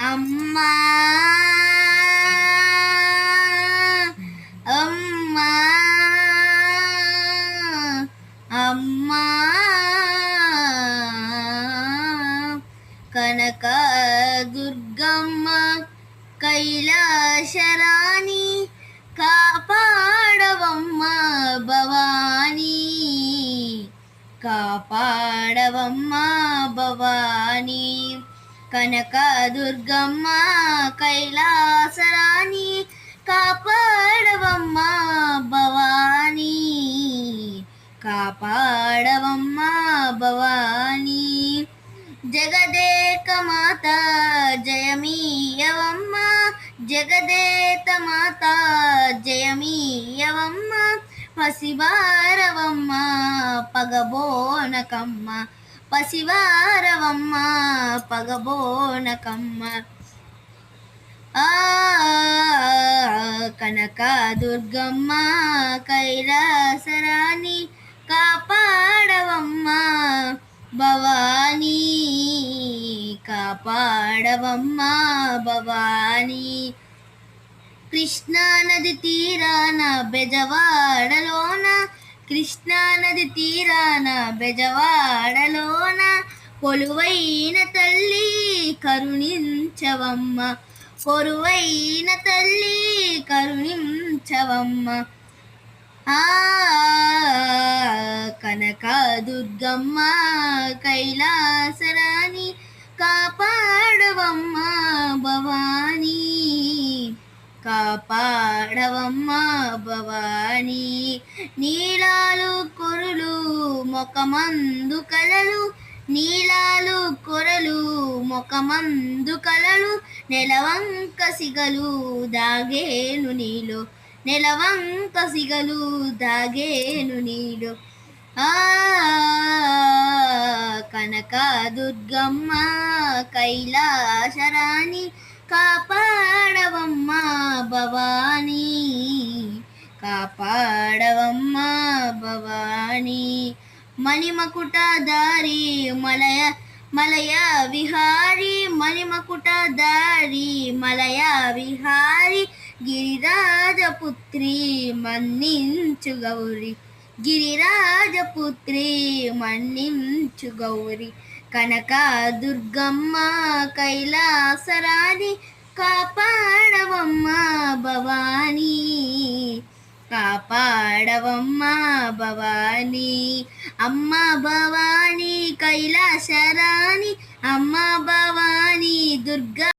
అమ్మా అమ్మా అమ్మా కనక దుర్గమ్మ కైలాసరాణి కాపాడవమ్మ భవానీ కాపాడవమ్మ భవానీ కనక దుర్గమ్మ కైలాసరాణి కాపాడవమ్మ భవానీ కాపాడవమ్మ భవానీ జగదేక మాత జయమీయవమ్మ జగదేక మాత జయమీయవమ్మ పసివారవమ్మ పగబోనకమ్మ పసివారవమ్మ పగబోనకమ్మ కనక దుర్గమ్మ కైలాసరాణి కాపాడవమ్మ భవానీ కాపాడవమ్మ భవానీ కృష్ణానది తీరాన బెజవాడలోన కృష్ణానది తీరాన బెజవాడలోన కొలువైన తల్లి కరుణించవమ్మ కొలువైన తల్లి కరుణించవమ్మ కనక దుర్గమ్మ కైలాసరాణి కాపాడవమ్మ భవానీ కాపాడవమ్మ భవానీ నీలాలు కొరులు మొకమందు కలలు నీలాలు కొరలు మొకమందు కలలు నెలవంక సిగలు దాగేను నీలో నెలవంక సిగలు దాగేను నీలో కనక దుర్గమ్మ కైలాసరాణి కాపాడవమ్మ భవానీ కాపాడవమ్మ భవానీ మణిమకుటధారి మలయ విహారి మణిమకుటధారి మలయ విహారి గిరిరాజపుత్రి మన్నించు గౌరి గిరిరాజపుత్రి మన్నించు గౌరి కనక దుర్గమ్మ కైలాసరాణి కాపాడవమ్మ భవానీ కాపాడవమ్మ భవానీ అమ్మ భవానీ కైలాసరాణి అమ్మ భవానీ దుర్గా